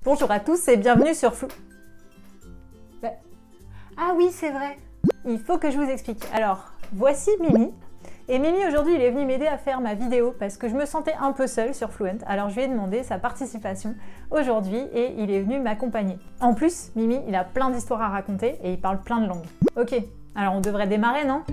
Bonjour à tous et bienvenue sur Ah oui, c'est vrai. Il faut que je vous explique. Alors, voici Mimi. Et Mimi, aujourd'hui, il est venu m'aider à faire ma vidéo parce que je me sentais un peu seule sur Fluent. Alors, je lui ai demandé sa participation aujourd'hui et il est venu m'accompagner. En plus, Mimi, il a plein d'histoires à raconter et il parle plein de langues. Ok, alors on devrait démarrer, non ?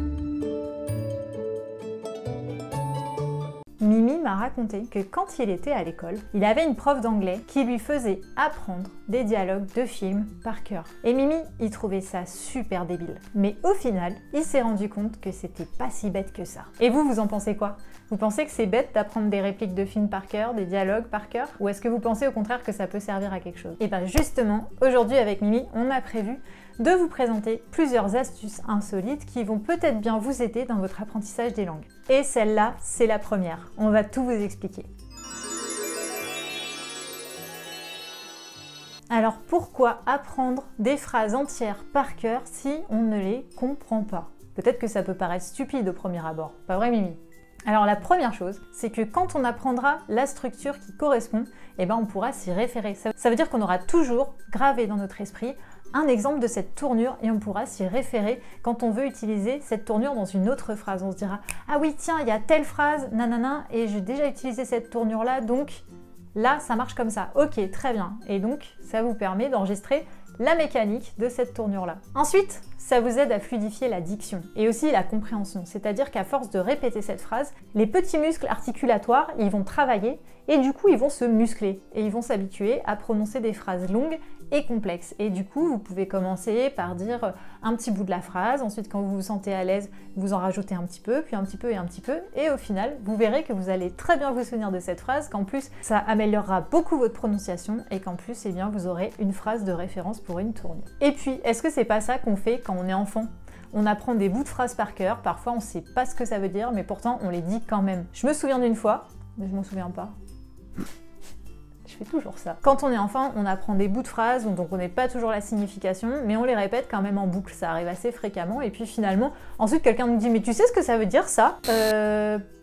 Mimi m'a raconté que quand il était à l'école, il avait une prof d'anglais qui lui faisait apprendre des dialogues de films par cœur. Et Mimi, il trouvait ça super débile. Mais au final, il s'est rendu compte que c'était pas si bête que ça. Et vous en pensez quoi ? Vous pensez que c'est bête d'apprendre des répliques de films par cœur, des dialogues par cœur ? Ou est-ce que vous pensez au contraire que ça peut servir à quelque chose ? Et bien justement, aujourd'hui avec Mimi, on a prévu de vous présenter plusieurs astuces insolites qui vont peut-être bien vous aider dans votre apprentissage des langues. Et celle-là, c'est la première. On va tout vous expliquer. Alors pourquoi apprendre des phrases entières par cœur si on ne les comprend pas ? Peut-être que ça peut paraître stupide au premier abord, pas vrai Mimi ? Alors la première chose, c'est que quand on apprendra la structure qui correspond, on pourra s'y référer. Ça veut dire qu'on aura toujours gravé dans notre esprit un exemple de cette tournure et on pourra s'y référer quand on veut utiliser cette tournure dans une autre phrase. On se dira « Ah oui, tiens, il y a telle phrase, nanana, et j'ai déjà utilisé cette tournure-là, donc là, ça marche comme ça. Ok, très bien. » Et donc, ça vous permet d'enregistrer la mécanique de cette tournure-là. Ensuite, ça vous aide à fluidifier la diction et aussi la compréhension. C'est-à-dire qu'à force de répéter cette phrase, les petits muscles articulatoires, ils vont travailler et du coup, ils vont se muscler et ils vont s'habituer à prononcer des phrases longues et complexes. Et du coup, vous pouvez commencer par dire un petit bout de la phrase. Ensuite, quand vous vous sentez à l'aise, vous en rajoutez un petit peu, puis un petit peu et un petit peu. Et au final, vous verrez que vous allez très bien vous souvenir de cette phrase, qu'en plus, ça améliorera beaucoup votre prononciation et qu'en plus, vous aurez une phrase de référence pour une tournure. Et puis, est-ce que c'est pas ça qu'on fait quand on est enfant ? On apprend des bouts de phrases par cœur. Parfois, on sait pas ce que ça veut dire, mais pourtant, on les dit quand même. Je me souviens d'une fois, mais je m'en souviens pas. Je fais toujours ça. Quand on est enfant, on apprend des bouts de phrases, donc on connaît pas toujours la signification, mais on les répète quand même en boucle, ça arrive assez fréquemment, et puis finalement, ensuite quelqu'un nous dit « Mais tu sais ce que ça veut dire ça ?»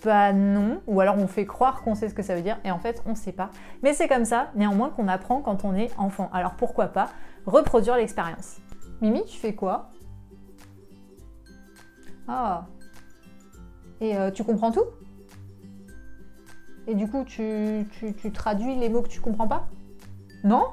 Bah non, ou alors on fait croire qu'on sait ce que ça veut dire, et en fait on sait pas. Mais c'est comme ça, néanmoins, qu'on apprend quand on est enfant. Alors pourquoi pas reproduire l'expérience. Mimi, tu fais quoi ? Ah. Et tu comprends tout ? Et du coup, tu traduis les mots que tu comprends pas ? Non ?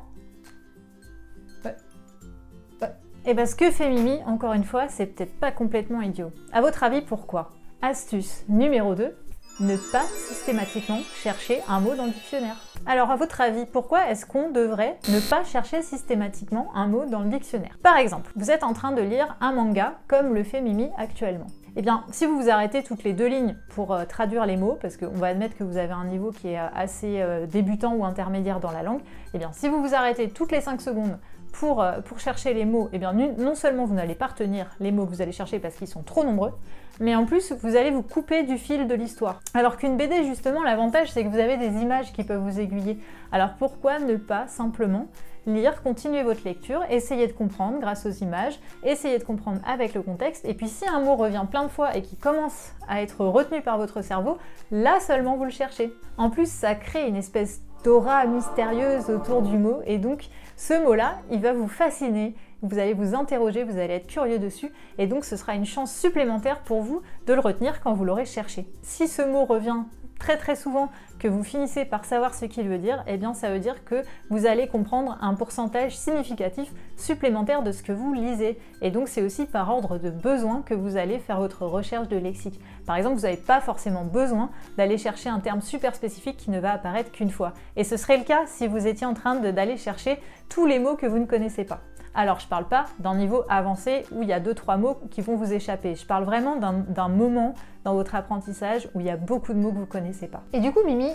Et ce que fait Mimi, encore une fois, c'est peut-être pas complètement idiot. À votre avis, pourquoi ? Astuce numéro 2, ne pas systématiquement chercher un mot dans le dictionnaire. Alors à votre avis, pourquoi est-ce qu'on devrait ne pas chercher systématiquement un mot dans le dictionnaire ? Par exemple, vous êtes en train de lire un manga comme le fait Mimi actuellement. Eh bien, si vous vous arrêtez toutes les 2 lignes pour traduire les mots, parce qu'on va admettre que vous avez un niveau qui est assez débutant ou intermédiaire dans la langue, eh bien, si vous vous arrêtez toutes les 5 secondes pour chercher les mots, eh bien, non seulement vous n'allez pas retenir les mots que vous allez chercher parce qu'ils sont trop nombreux, mais en plus, vous allez vous couper du fil de l'histoire. Alors qu'une BD, justement, l'avantage, c'est que vous avez des images qui peuvent vous aiguiller. Alors pourquoi ne pas simplement lire, continuer votre lecture, essayer de comprendre grâce aux images, essayer de comprendre avec le contexte, et puis si un mot revient plein de fois et qui commence à être retenu par votre cerveau, là seulement vous le cherchez. En plus, ça crée une espèce d'aura mystérieuse autour du mot, et donc ce mot-là, il va vous fasciner, vous allez vous interroger, vous allez être curieux dessus, et donc ce sera une chance supplémentaire pour vous de le retenir quand vous l'aurez cherché. Si ce mot revient très souvent, que vous finissez par savoir ce qu'il veut dire, eh bien ça veut dire que vous allez comprendre un pourcentage significatif supplémentaire de ce que vous lisez. Et donc c'est aussi par ordre de besoin que vous allez faire votre recherche de lexique. Par exemple, vous n'avez pas forcément besoin d'aller chercher un terme super spécifique qui ne va apparaître qu'une fois. Et ce serait le cas si vous étiez en train d'aller chercher tous les mots que vous ne connaissez pas. Alors je parle pas d'un niveau avancé où il y a 2-3 mots qui vont vous échapper. Je parle vraiment d'un moment dans votre apprentissage où il y a beaucoup de mots que vous connaissez pas. Et du coup Mimi,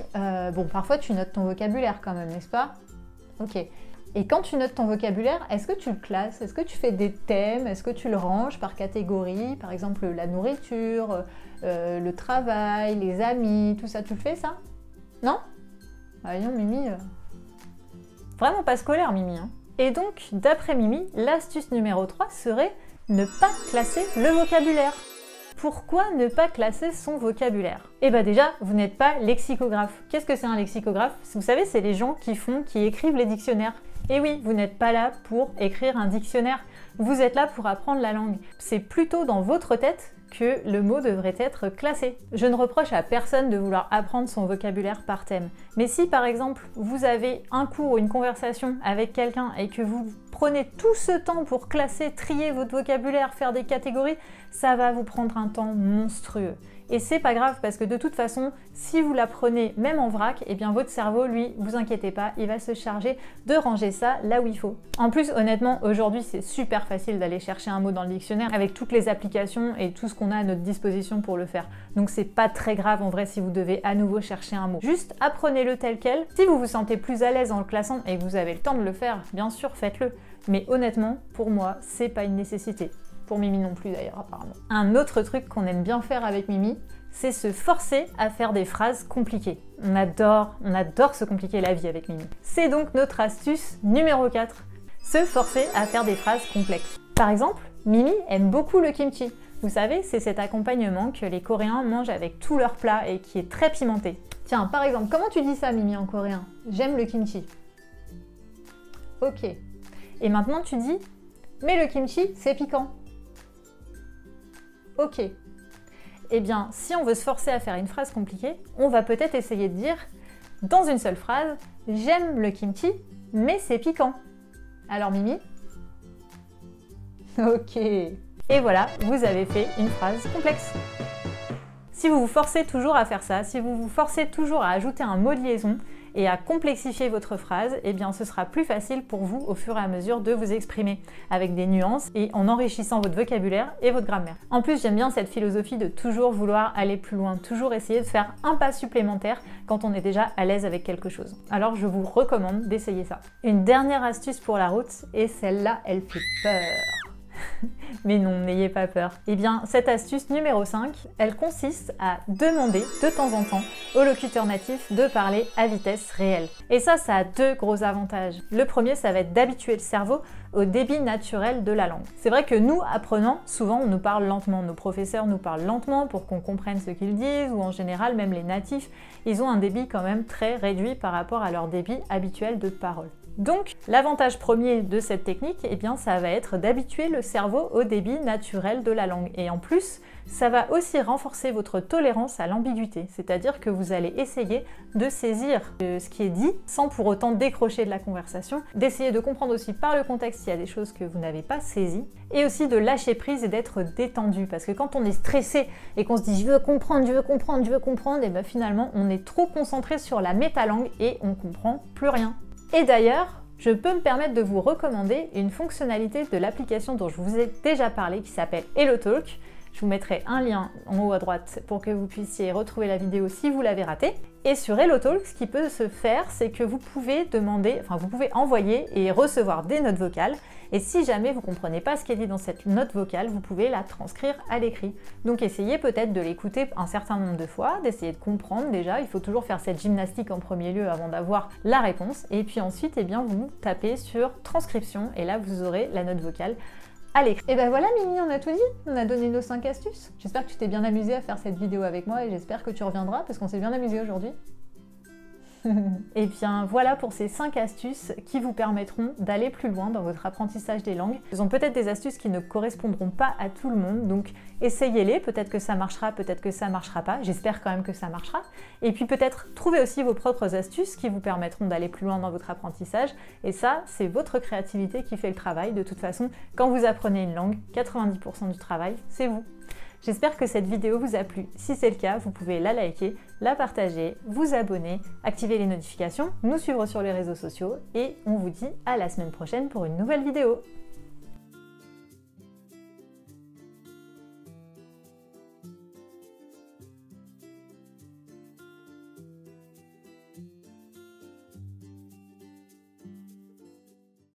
parfois tu notes ton vocabulaire quand même, n'est-ce pas ? Ok. Et quand tu notes ton vocabulaire, est-ce que tu le classes ? Est-ce que tu fais des thèmes ? Est-ce que tu le ranges par catégorie ? Par exemple la nourriture, le travail, les amis, tout ça, tu le fais ça ? Non ? Ah non Mimi, vraiment pas scolaire Mimi, hein. Et donc, d'après Mimi, l'astuce numéro 3 serait ne pas classer le vocabulaire. Pourquoi ne pas classer son vocabulaire? Eh bien déjà, vous n'êtes pas lexicographe. Qu'est-ce que c'est un lexicographe? Vous savez, c'est les gens qui écrivent les dictionnaires. Et oui, vous n'êtes pas là pour écrire un dictionnaire, vous êtes là pour apprendre la langue. C'est plutôt dans votre tête que le mot devrait être classé. Je ne reproche à personne de vouloir apprendre son vocabulaire par thème. Mais si par exemple vous avez un cours ou une conversation avec quelqu'un et que vous prenez tout ce temps pour classer, trier votre vocabulaire, faire des catégories, ça va vous prendre un temps monstrueux. Et c'est pas grave parce que de toute façon, si vous l'apprenez même en vrac, eh bien votre cerveau, lui, vous inquiétez pas, il va se charger de ranger ça là où il faut. En plus, honnêtement, aujourd'hui, c'est super facile d'aller chercher un mot dans le dictionnaire avec toutes les applications et tout ce qu'on a à notre disposition pour le faire. Donc c'est pas très grave en vrai si vous devez à nouveau chercher un mot. Juste apprenez-le tel quel. Si vous vous sentez plus à l'aise en le classant et que vous avez le temps de le faire, bien sûr, faites-le. Mais honnêtement, pour moi, c'est pas une nécessité. Pour Mimi non plus d'ailleurs apparemment. Un autre truc qu'on aime bien faire avec Mimi, c'est se forcer à faire des phrases compliquées. On adore se compliquer la vie avec Mimi. C'est donc notre astuce numéro 4, se forcer à faire des phrases complexes. Par exemple, Mimi aime beaucoup le kimchi. Vous savez, c'est cet accompagnement que les Coréens mangent avec tous leurs plats et qui est très pimenté. Tiens, par exemple, comment tu dis ça Mimi en coréen? J'aime le kimchi. Ok. Et maintenant tu dis, mais le kimchi c'est piquant. Ok. Eh bien, si on veut se forcer à faire une phrase compliquée, on va peut-être essayer de dire, dans une seule phrase, j'aime le kimchi, mais c'est piquant. Alors Mimi? Ok. Et voilà, vous avez fait une phrase complexe. Si vous vous forcez toujours à faire ça, si vous vous forcez toujours à ajouter un mot de liaison et à complexifier votre phrase, eh bien ce sera plus facile pour vous au fur et à mesure de vous exprimer avec des nuances et en enrichissant votre vocabulaire et votre grammaire. En plus, j'aime bien cette philosophie de toujours vouloir aller plus loin, toujours essayer de faire un pas supplémentaire quand on est déjà à l'aise avec quelque chose. Alors je vous recommande d'essayer ça. Une dernière astuce pour la route, et celle-là, elle fait peur. Mais non, n'ayez pas peur. Eh bien, cette astuce numéro 5, elle consiste à demander de temps en temps au locuteur natif de parler à vitesse réelle. Et ça a deux gros avantages. Le premier, ça va être d'habituer le cerveau au débit naturel de la langue. C'est vrai que nous, apprenants, souvent on nous parle lentement. Nos professeurs nous parlent lentement pour qu'on comprenne ce qu'ils disent, ou en général, même les natifs, ils ont un débit quand même très réduit par rapport à leur débit habituel de parole. Donc, l'avantage premier de cette technique, eh bien, ça va être d'habituer le cerveau au débit naturel de la langue. Et en plus, ça va aussi renforcer votre tolérance à l'ambiguïté, c'est-à-dire que vous allez essayer de saisir ce qui est dit sans pour autant décrocher de la conversation, d'essayer de comprendre aussi par le contexte s'il y a des choses que vous n'avez pas saisies, et aussi de lâcher prise et d'être détendu, parce que quand on est stressé et qu'on se dit je veux comprendre, et bien finalement on est trop concentré sur la métalangue et on comprend plus rien. Et d'ailleurs, je peux me permettre de vous recommander une fonctionnalité de l'application dont je vous ai déjà parlé qui s'appelle HelloTalk. Je vous mettrai un lien en haut à droite pour que vous puissiez retrouver la vidéo si vous l'avez ratée. Et sur HelloTalk, ce qui peut se faire, c'est que vous pouvez envoyer et recevoir des notes vocales. Et si jamais vous ne comprenez pas ce qui est dit dans cette note vocale, vous pouvez la transcrire à l'écrit. Donc essayez peut-être de l'écouter un certain nombre de fois, d'essayer de comprendre déjà. Il faut toujours faire cette gymnastique en premier lieu avant d'avoir la réponse. Et puis ensuite, eh bien, vous tapez sur transcription et là, vous aurez la note vocale à l'écrit. Et ben voilà Mimi, on a tout dit, on a donné nos 5 astuces. J'espère que tu t'es bien amusé à faire cette vidéo avec moi et j'espère que tu reviendras parce qu'on s'est bien amusé aujourd'hui. Et bien voilà pour ces 5 astuces qui vous permettront d'aller plus loin dans votre apprentissage des langues. Ce sont peut-être des astuces qui ne correspondront pas à tout le monde, donc essayez-les, peut-être que ça marchera, peut-être que ça marchera pas, j'espère quand même que ça marchera. Et puis peut-être trouvez aussi vos propres astuces qui vous permettront d'aller plus loin dans votre apprentissage, et ça, c'est votre créativité qui fait le travail. De toute façon, quand vous apprenez une langue, 90% du travail, c'est vous. J'espère que cette vidéo vous a plu. Si c'est le cas, vous pouvez la liker, la partager, vous abonner, activer les notifications, nous suivre sur les réseaux sociaux et on vous dit à la semaine prochaine pour une nouvelle vidéo.